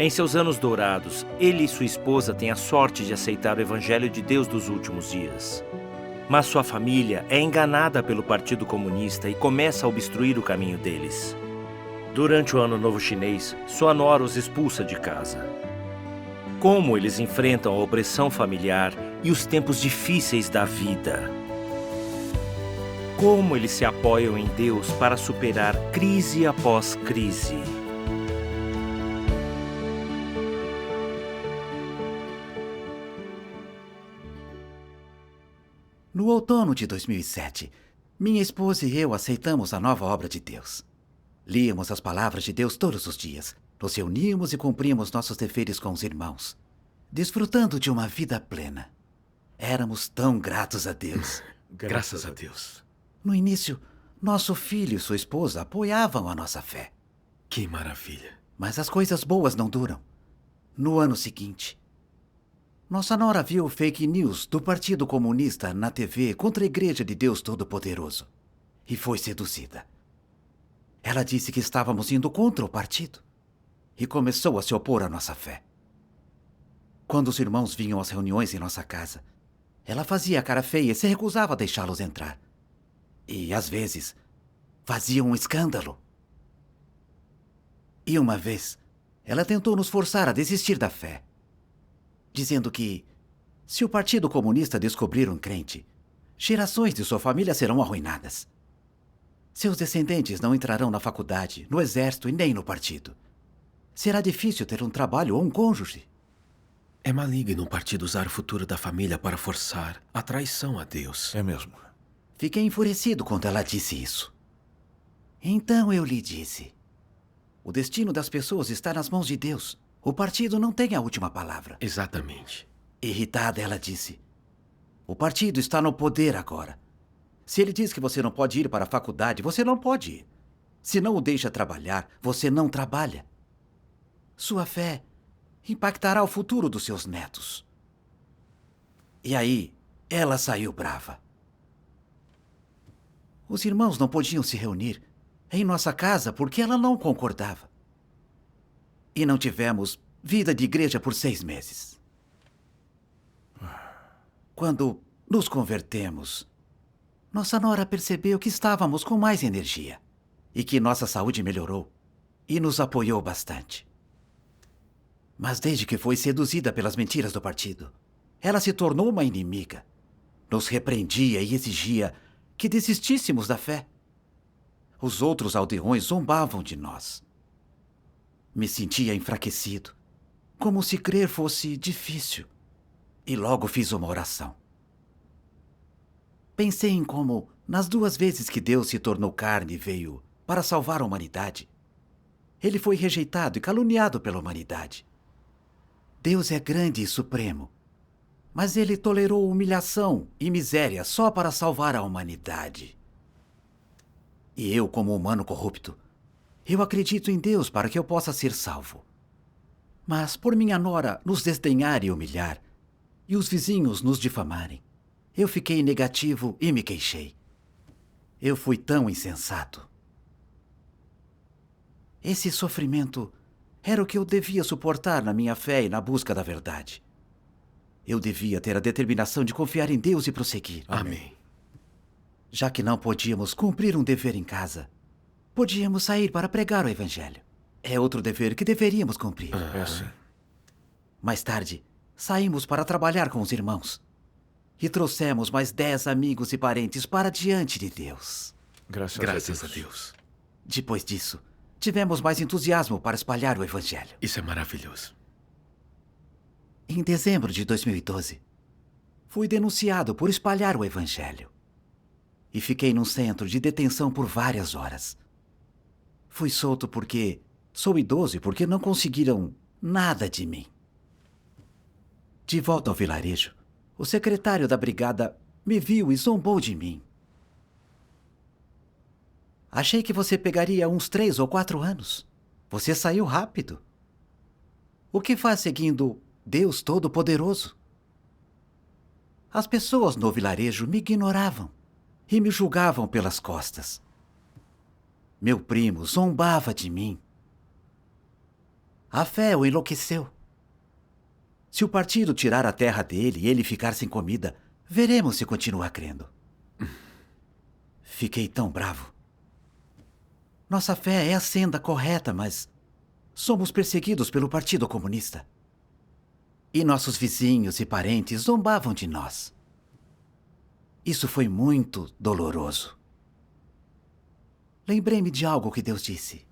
Em seus anos dourados, ele e sua esposa têm a sorte de aceitar o Evangelho de Deus dos últimos dias. Mas sua família é enganada pelo Partido Comunista e começa a obstruir o caminho deles. Durante o Ano Novo Chinês, sua nora os expulsa de casa. Como eles enfrentam a opressão familiar e os tempos difíceis da vida? Como eles se apoiam em Deus para superar crise após crise? No outono de 2007, minha esposa e eu aceitamos a nova obra de Deus. Líamos as palavras de Deus todos os dias, nos reuníamos e cumpríamos nossos deveres com os irmãos, desfrutando de uma vida plena. Éramos tão gratos a Deus. Graças a Deus. No início, nosso filho e sua esposa apoiavam a nossa fé. Que maravilha. Mas as coisas boas não duram. No ano seguinte, nossa nora viu fake news do Partido Comunista na TV contra a Igreja de Deus Todo-Poderoso e foi seduzida. Ela disse que estávamos indo contra o partido e começou a se opor à nossa fé. Quando os irmãos vinham às reuniões em nossa casa, ela fazia cara feia e se recusava a deixá-los entrar. E, às vezes, fazia um escândalo. E uma vez, ela tentou nos forçar a desistir da fé, dizendo que, se o Partido Comunista descobrir um crente, gerações de sua família serão arruinadas. Seus descendentes não entrarão na faculdade, no exército e nem no partido. Será difícil ter um trabalho ou um cônjuge. É maligno o partido usar o futuro da família para forçar a traição a Deus. É mesmo. Fiquei enfurecido quando ela disse isso. Então eu lhe disse: o destino das pessoas está nas mãos de Deus. O partido não tem a última palavra. Exatamente. Irritada, ela disse: o partido está no poder agora. Se ele diz que você não pode ir para a faculdade, você não pode ir. Se não o deixa trabalhar, você não trabalha. Sua fé impactará o futuro dos seus netos. E aí, ela saiu brava. Os irmãos não podiam se reunir em nossa casa porque ela não concordava. E não tivemos vida de igreja por 6 meses. Quando nos convertemos, nossa nora percebeu que estávamos com mais energia e que nossa saúde melhorou e nos apoiou bastante. Mas desde que foi seduzida pelas mentiras do partido, ela se tornou uma inimiga. Nos repreendia e exigia que desistíssemos da fé. Os outros aldeões zombavam de nós. Me sentia enfraquecido, como se crer fosse difícil, e logo fiz uma oração. Pensei em como, nas 2 vezes que Deus se tornou carne e veio para salvar a humanidade, ele foi rejeitado e caluniado pela humanidade. Deus é grande e supremo, mas ele tolerou humilhação e miséria só para salvar a humanidade. E eu, como humano corrupto, eu acredito em Deus para que eu possa ser salvo. Mas por minha nora nos desdenhar e humilhar, e os vizinhos nos difamarem, eu fiquei negativo e me queixei. Eu fui tão insensato. Esse sofrimento era o que eu devia suportar na minha fé e na busca da verdade. Eu devia ter a determinação de confiar em Deus e prosseguir. Amém. Já que não podíamos cumprir um dever em casa, podíamos sair para pregar o Evangelho. É outro dever que deveríamos cumprir. É sim. Mais tarde, saímos para trabalhar com os irmãos. E trouxemos mais 10 amigos e parentes para diante de Deus. Graças a Deus. Depois disso, tivemos mais entusiasmo para espalhar o Evangelho. Isso é maravilhoso. Em dezembro de 2012, fui denunciado por espalhar o Evangelho. E fiquei num centro de detenção por várias horas. Fui solto porque sou idoso e porque não conseguiram nada de mim. De volta ao vilarejo, o secretário da brigada me viu e zombou de mim. Achei que você pegaria uns 3 ou 4 anos. Você saiu rápido. O que faz seguindo Deus Todo-Poderoso? As pessoas no vilarejo me ignoravam e me julgavam pelas costas. Meu primo zombava de mim. A fé o enlouqueceu. Se o partido tirar a terra dele e ele ficar sem comida, veremos se continua crendo. Fiquei tão bravo. Nossa fé é a senda correta, mas somos perseguidos pelo Partido Comunista. E nossos vizinhos e parentes zombavam de nós. Isso foi muito doloroso. Lembrei-me de algo que Deus disse.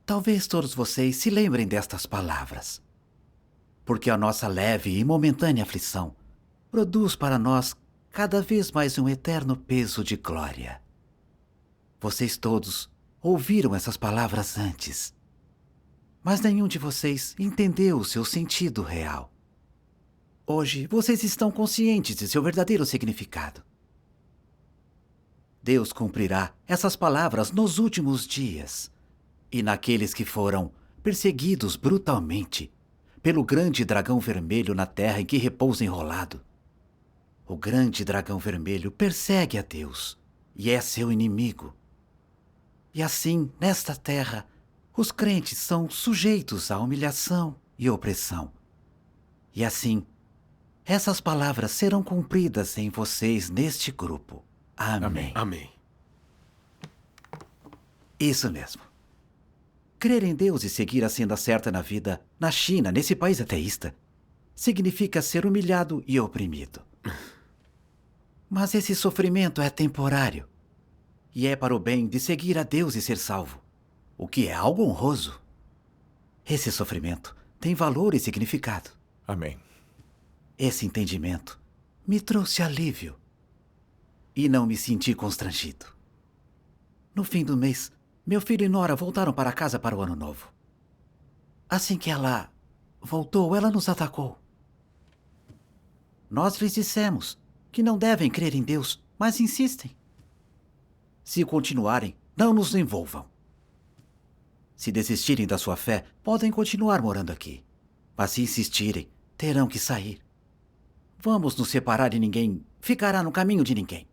Talvez todos vocês se lembrem destas palavras. Porque a nossa leve e momentânea aflição produz para nós cada vez mais um eterno peso de glória. Vocês todos ouviram essas palavras antes, mas nenhum de vocês entendeu o seu sentido real. Hoje, vocês estão conscientes de seu verdadeiro significado. Deus cumprirá essas palavras nos últimos dias e naqueles que foram perseguidos brutalmente pelo grande dragão vermelho na terra em que repousa enrolado. O grande dragão vermelho persegue a Deus e é seu inimigo. E assim, nesta terra, os crentes são sujeitos à humilhação e opressão. E assim, essas palavras serão cumpridas em vocês neste grupo. Amém. Amém. Isso mesmo. Crer em Deus e seguir a senda certa na vida, na China, nesse país ateísta, significa ser humilhado e oprimido. Mas esse sofrimento é temporário. E é para o bem de seguir a Deus e ser salvo, o que é algo honroso. Esse sofrimento tem valor e significado. Amém. Esse entendimento me trouxe alívio e não me senti constrangido. No fim do mês, meu filho e Nora voltaram para casa para o Ano Novo. Assim que ela voltou, ela nos atacou. Nós lhes dissemos que não devem crer em Deus, mas insistem. Se continuarem, não nos envolvam. Se desistirem da sua fé, podem continuar morando aqui. Mas se insistirem, terão que sair. Vamos nos separar e ninguém ficará no caminho de ninguém.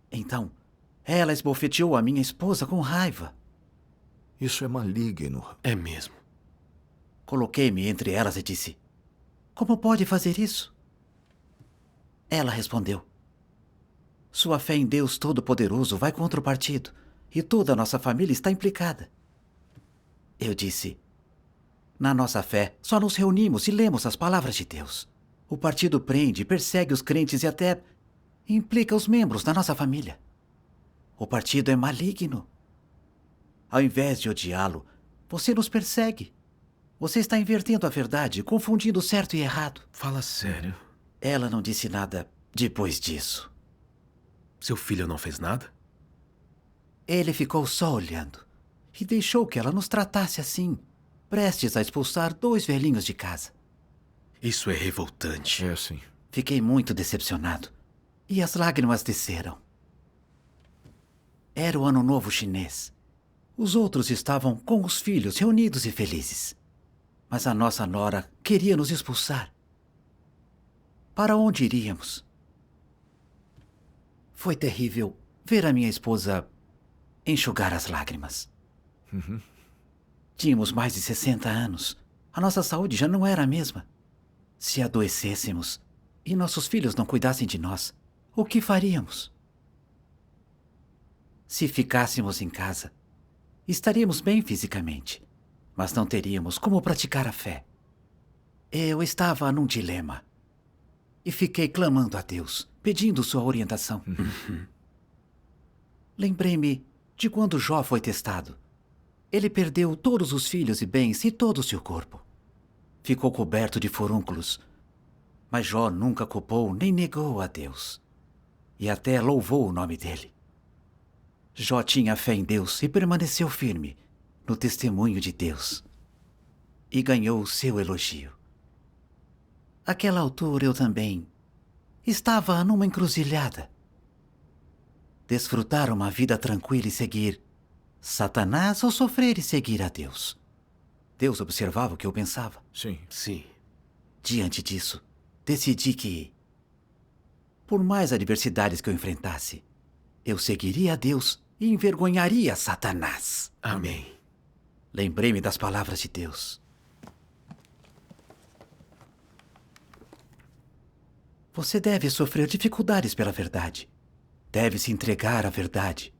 Então, ela esbofeteou a minha esposa com raiva. Isso é maligno. É mesmo. Coloquei-me entre elas e disse: como pode fazer isso? Ela respondeu: sua fé em Deus Todo-Poderoso vai contra o partido e toda a nossa família está implicada. Eu disse: na nossa fé, só nos reunimos e lemos as palavras de Deus. O partido prende, persegue os crentes e até implica os membros da nossa família. O partido é maligno. Ao invés de odiá-lo, você nos persegue. Você está invertendo a verdade, confundindo certo e errado. Fala sério. Ela não disse nada depois disso. Seu filho não fez nada? Ele ficou só olhando e deixou que ela nos tratasse assim, prestes a expulsar 2 velhinhos de casa. Isso é revoltante. É assim. Fiquei muito decepcionado e as lágrimas desceram. Era o Ano Novo chinês. Os outros estavam com os filhos reunidos e felizes. Mas a nossa nora queria nos expulsar. Para onde iríamos? Foi terrível ver a minha esposa enxugar as lágrimas. Tínhamos mais de 60 anos. A nossa saúde já não era a mesma. Se adoecêssemos e nossos filhos não cuidassem de nós, o que faríamos? Se ficássemos em casa, estaríamos bem fisicamente, mas não teríamos como praticar a fé. Eu estava num dilema e fiquei clamando a Deus, pedindo sua orientação. Lembrei-me de quando Jó foi testado. Ele perdeu todos os filhos e bens e todo o seu corpo. Ficou coberto de furúnculos. Mas Jó nunca culpou nem negou a Deus. E até louvou o nome dele. Jó tinha fé em Deus e permaneceu firme no testemunho de Deus. E ganhou o seu elogio. Àquela altura eu também estava numa encruzilhada. Desfrutar uma vida tranquila e seguir Satanás ou sofrer e seguir a Deus? Deus observava o que eu pensava. Sim. Sim. Diante disso, decidi que, por mais adversidades que eu enfrentasse, eu seguiria a Deus e envergonharia Satanás. Amém. Lembrei-me das palavras de Deus. Você deve sofrer dificuldades pela verdade. Deve se entregar à verdade.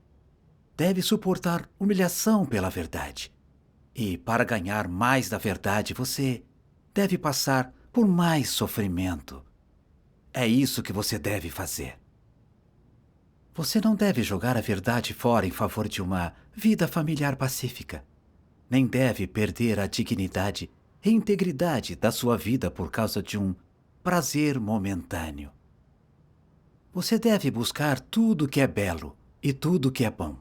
Deve suportar humilhação pela verdade. E, para ganhar mais da verdade, você deve passar por mais sofrimento. É isso que você deve fazer. Você não deve jogar a verdade fora em favor de uma vida familiar pacífica. Nem deve perder a dignidade e integridade da sua vida por causa de um prazer momentâneo. Você deve buscar tudo que é belo e tudo que é bom.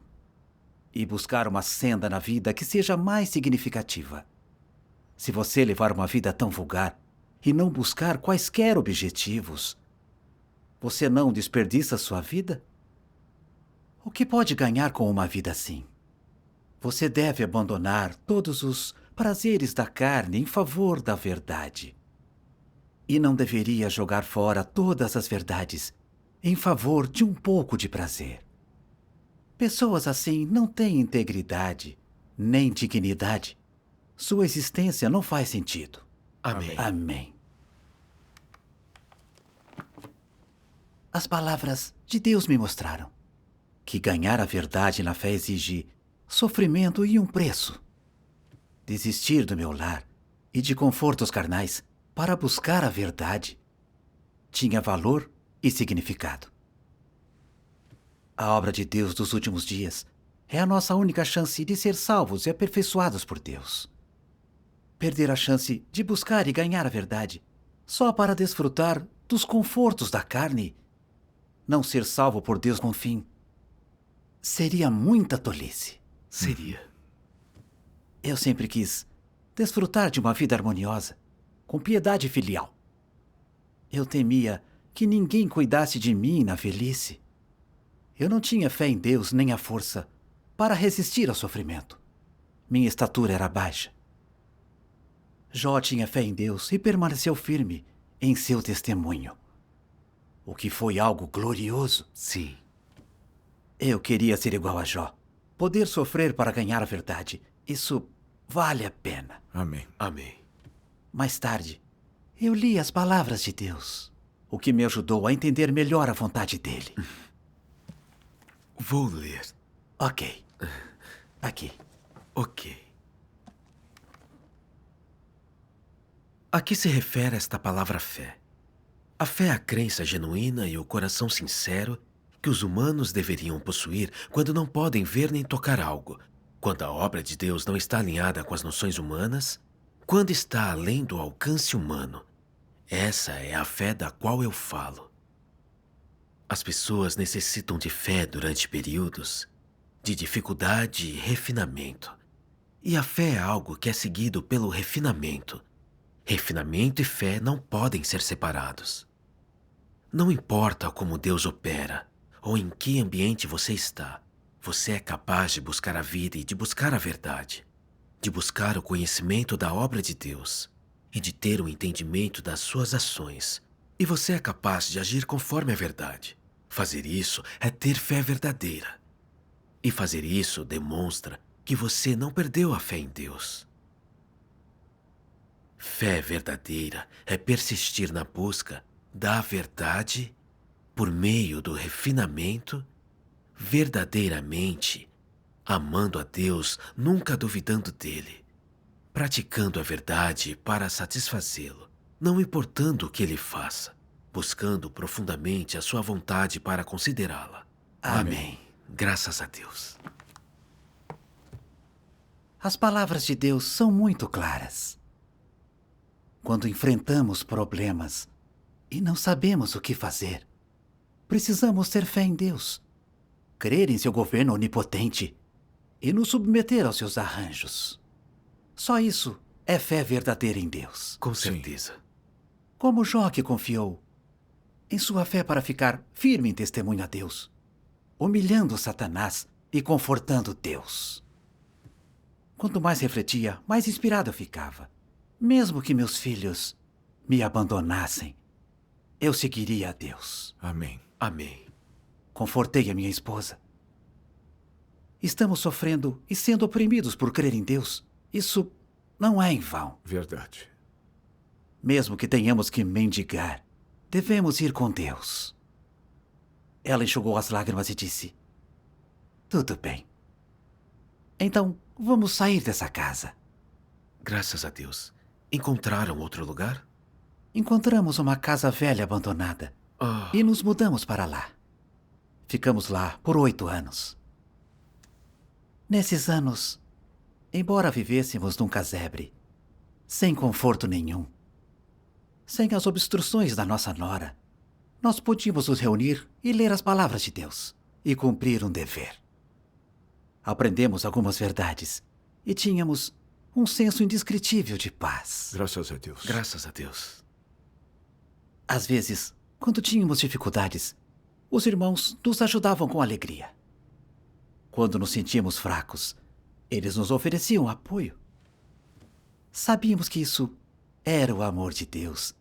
E buscar uma senda na vida que seja mais significativa. Se você levar uma vida tão vulgar e não buscar quaisquer objetivos, você não desperdiça sua vida? O que pode ganhar com uma vida assim? Você deve abandonar todos os prazeres da carne em favor da verdade. E não deveria jogar fora todas as verdades em favor de um pouco de prazer. Pessoas assim não têm integridade, nem dignidade. Sua existência não faz sentido. Amém. Amém. As palavras de Deus me mostraram que ganhar a verdade na fé exige sofrimento e um preço. Desistir do meu lar e de confortos carnais para buscar a verdade tinha valor e significado. A obra de Deus dos últimos dias é a nossa única chance de ser salvos e aperfeiçoados por Deus. Perder a chance de buscar e ganhar a verdade só para desfrutar dos confortos da carne, não ser salvo por Deus no fim, seria muita tolice. Seria. Eu sempre quis desfrutar de uma vida harmoniosa, com piedade filial. Eu temia que ninguém cuidasse de mim na velhice. Eu não tinha fé em Deus nem a força para resistir ao sofrimento. Minha estatura era baixa. Jó tinha fé em Deus e permaneceu firme em seu testemunho, o que foi algo glorioso. Sim. Eu queria ser igual a Jó, poder sofrer para ganhar a verdade. Isso vale a pena. Amém. Amém. Mais tarde, eu li as palavras de Deus, o que me ajudou a entender melhor a vontade dele. Vou ler. Ok. Aqui. Ok. A que se refere esta palavra fé? A fé é a crença genuína e o coração sincero que os humanos deveriam possuir quando não podem ver nem tocar algo, quando a obra de Deus não está alinhada com as noções humanas, quando está além do alcance humano. Essa é a fé da qual eu falo. As pessoas necessitam de fé durante períodos de dificuldade e refinamento. E a fé é algo que é seguido pelo refinamento. Refinamento e fé não podem ser separados. Não importa como Deus opera ou em que ambiente você está, você é capaz de buscar a vida e de buscar a verdade, de buscar o conhecimento da obra de Deus e de ter o entendimento das suas ações. E você é capaz de agir conforme a verdade. Fazer isso é ter fé verdadeira. E fazer isso demonstra que você não perdeu a fé em Deus. Fé verdadeira é persistir na busca da verdade por meio do refinamento, verdadeiramente amando a Deus, nunca duvidando dele, praticando a verdade para satisfazê-lo, não importando o que ele faça, buscando profundamente a sua vontade para considerá-la. Amém. Graças a Deus. As palavras de Deus são muito claras. Quando enfrentamos problemas e não sabemos o que fazer, precisamos ter fé em Deus, crer em seu governo onipotente e nos submeter aos seus arranjos. Só isso é fé verdadeira em Deus. Com certeza. Como Jó, que confiou em sua fé para ficar firme em testemunho a Deus, humilhando Satanás e confortando Deus. Quanto mais refletia, mais inspirado eu ficava. Mesmo que meus filhos me abandonassem, eu seguiria a Deus. Amém. Amém. Confortei a minha esposa. Estamos sofrendo e sendo oprimidos por crer em Deus. Isso não é em vão. Verdade. Mesmo que tenhamos que mendigar, devemos ir com Deus. Ela enxugou as lágrimas e disse: tudo bem. Então, vamos sair dessa casa. Graças a Deus. Encontraram outro lugar? Encontramos uma casa velha abandonada e nos mudamos para lá. Ficamos lá por 8 anos. Nesses anos, embora vivêssemos num casebre, sem conforto nenhum, sem as obstruções da nossa nora, nós podíamos nos reunir e ler as palavras de Deus e cumprir um dever. Aprendemos algumas verdades e tínhamos um senso indescritível de paz. Graças a Deus. Graças a Deus. Às vezes, quando tínhamos dificuldades, os irmãos nos ajudavam com alegria. Quando nos sentíamos fracos, eles nos ofereciam apoio. Sabíamos que isso era o amor de Deus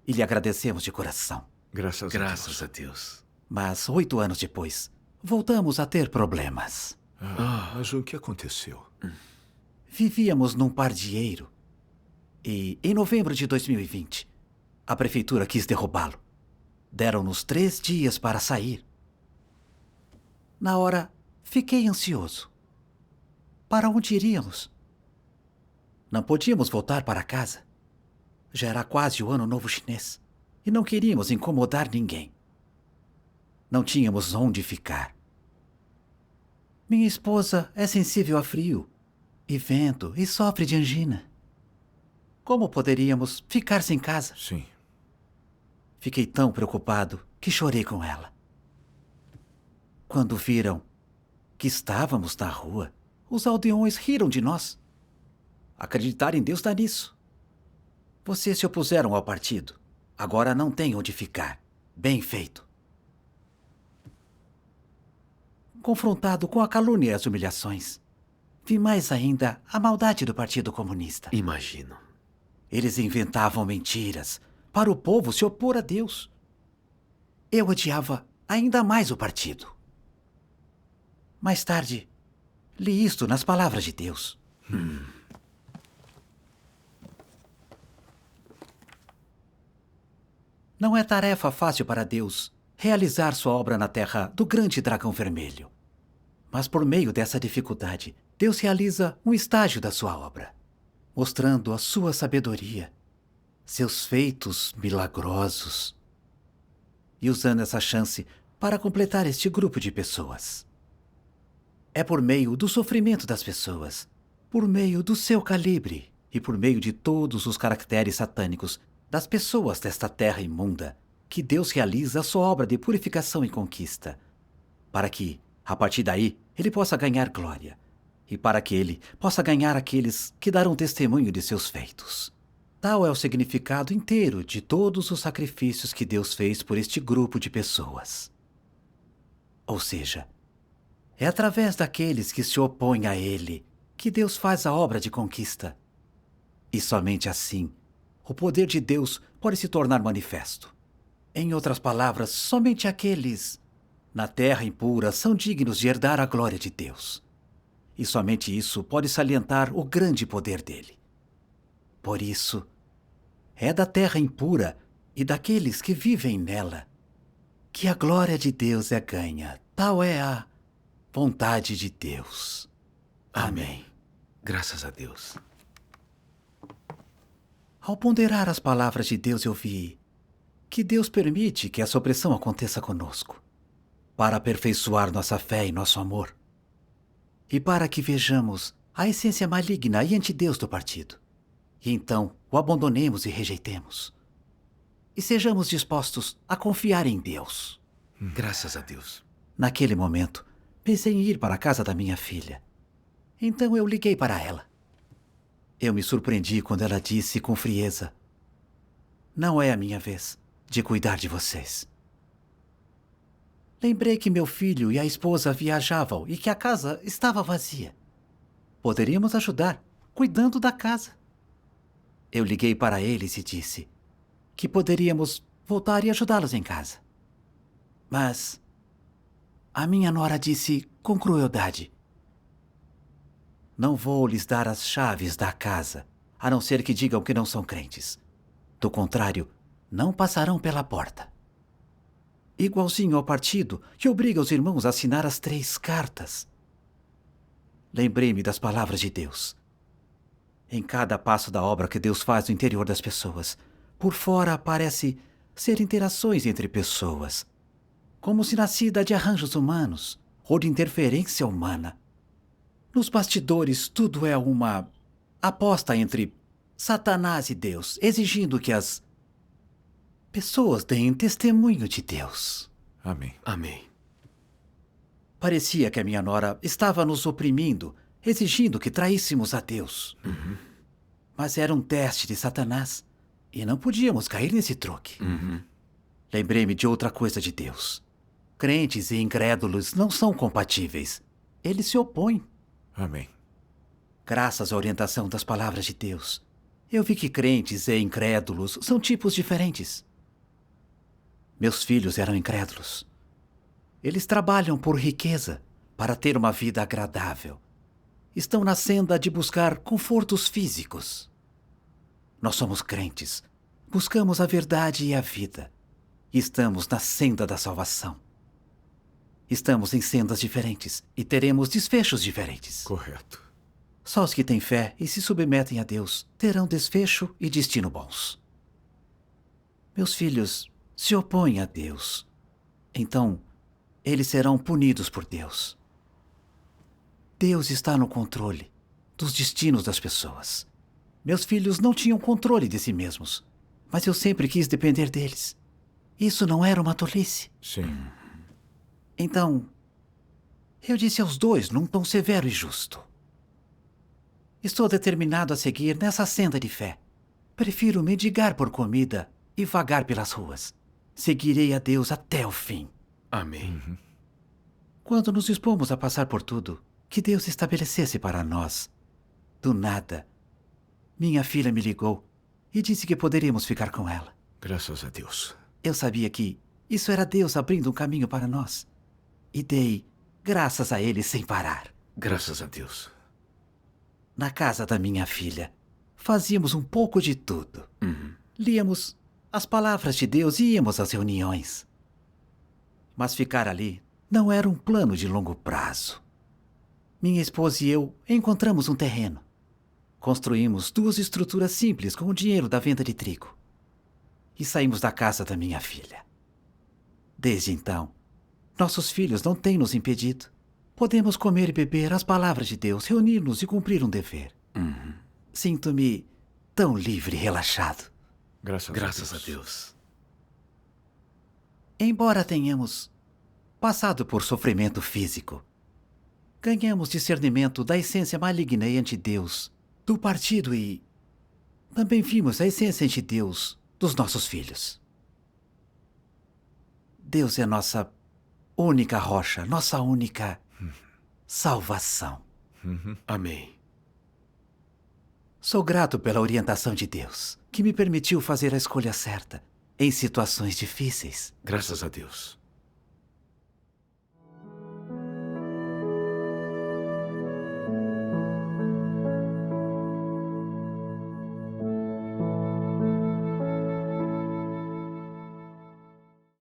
e lhe agradecemos de coração. Graças a Graças Deus. a Deus. Mas 8 anos depois, voltamos a ter problemas. Mas o que aconteceu? Vivíamos num pardieiro e, em novembro de 2020, a prefeitura quis derrubá-lo. Deram-nos 3 dias para sair. Na hora, fiquei ansioso. Para onde iríamos? Não podíamos voltar para casa. Já era quase o Ano Novo Chinês e não queríamos incomodar ninguém. Não tínhamos onde ficar. Minha esposa é sensível a frio e vento e sofre de angina. Como poderíamos ficar sem casa? Sim. Fiquei tão preocupado que chorei com ela. Quando viram que estávamos na rua, os aldeões riram de nós. Acreditar em Deus dá nisso. Vocês se opuseram ao partido. Agora não tem onde ficar. Bem feito. Confrontado com a calúnia e as humilhações, vi mais ainda a maldade do Partido Comunista. Imagino. Eles inventavam mentiras para o povo se opor a Deus. Eu odiava ainda mais o partido. Mais tarde, li isto nas palavras de Deus. Não é tarefa fácil para Deus realizar sua obra na terra do grande dragão vermelho. Mas por meio dessa dificuldade, Deus realiza um estágio da sua obra, mostrando a sua sabedoria, seus feitos milagrosos, e usando essa chance para completar este grupo de pessoas. É por meio do sofrimento das pessoas, por meio do seu calibre e por meio de todos os caracteres satânicos das pessoas desta terra imunda que Deus realiza a sua obra de purificação e conquista, para que, a partir daí, ele possa ganhar glória e para que ele possa ganhar aqueles que darão testemunho de seus feitos. Tal é o significado inteiro de todos os sacrifícios que Deus fez por este grupo de pessoas. Ou seja, é através daqueles que se opõem a ele que Deus faz a obra de conquista. E somente assim, o poder de Deus pode se tornar manifesto. Em outras palavras, somente aqueles na terra impura são dignos de herdar a glória de Deus. E somente isso pode salientar o grande poder dele. Por isso, é da terra impura e daqueles que vivem nela que a glória de Deus é ganha. Tal é a vontade de Deus. Amém. Graças a Deus. Ao ponderar as palavras de Deus, eu vi que Deus permite que essa opressão aconteça conosco, para aperfeiçoar nossa fé e nosso amor, e para que vejamos a essência maligna e anti-Deus do partido, e então o abandonemos e rejeitemos, e sejamos dispostos a confiar em Deus. Graças a Deus. Naquele momento, pensei em ir para a casa da minha filha. Então eu liguei para ela. Eu me surpreendi quando ela disse com frieza: "Não é a minha vez de cuidar de vocês." Lembrei que meu filho e a esposa viajavam e que a casa estava vazia. Poderíamos ajudar, cuidando da casa. Eu liguei para eles e disse que poderíamos voltar e ajudá-los em casa. Mas a minha nora disse com crueldade Não vou lhes dar as chaves da casa, a não ser que digam que não são crentes. Do contrário, não passarão pela porta. Igualzinho ao partido que obriga os irmãos a assinar as 3 cartas. Lembrei-me das palavras de Deus. Em cada passo da obra que Deus faz no interior das pessoas, por fora parece ser interações entre pessoas, como se nascida de arranjos humanos ou de interferência humana. Nos bastidores, tudo é uma aposta entre Satanás e Deus, exigindo que as pessoas deem testemunho de Deus. Amém. Amém. Parecia que a minha nora estava nos oprimindo, exigindo que traíssemos a Deus. Mas era um teste de Satanás e não podíamos cair nesse truque. Lembrei-me de outra coisa de Deus. Crentes e incrédulos não são compatíveis. Eles se opõem. Amém. Graças à orientação das palavras de Deus, eu vi que crentes e incrédulos são tipos diferentes. Meus filhos eram incrédulos. Eles trabalham por riqueza, para ter uma vida agradável. Estão na senda de buscar confortos físicos. Nós somos crentes. Buscamos a verdade e a vida. Estamos na senda da salvação. Estamos em sendas diferentes e teremos desfechos diferentes. Correto. Só os que têm fé e se submetem a Deus terão desfecho e destino bons. Meus filhos se opõem a Deus. Então, eles serão punidos por Deus. Deus está no controle dos destinos das pessoas. Meus filhos não tinham controle de si mesmos, mas eu sempre quis depender deles. Isso não era uma tolice. Sim. Então, eu disse aos 2 num tom severo e justo: estou determinado a seguir nessa senda de fé. Prefiro mendigar por comida e vagar pelas ruas. Seguirei a Deus até o fim. Amém. Quando nos dispomos a passar por tudo que Deus estabelecesse para nós, do nada, minha filha me ligou e disse que poderíamos ficar com ela. Graças a Deus. Eu sabia que isso era Deus abrindo um caminho para nós. E dei graças a Ele sem parar. Graças a Deus. Na casa da minha filha, fazíamos um pouco de tudo. Líamos as palavras de Deus e íamos às reuniões. Mas ficar ali não era um plano de longo prazo. Minha esposa e eu encontramos um terreno. Construímos 2 estruturas simples com o dinheiro da venda de trigo. E saímos da casa da minha filha. Desde então, nossos filhos não têm nos impedido. Podemos comer e beber as palavras de Deus, reunir-nos e cumprir um dever. Sinto-me tão livre e relaxado. Graças a Deus. Embora tenhamos passado por sofrimento físico, ganhamos discernimento da essência maligna e anti-Deus do partido e também vimos a essência anti-Deus dos nossos filhos. Deus é nossa única rocha, nossa única salvação. Amém. Sou grato pela orientação de Deus, que me permitiu fazer a escolha certa em situações difíceis. Graças a Deus.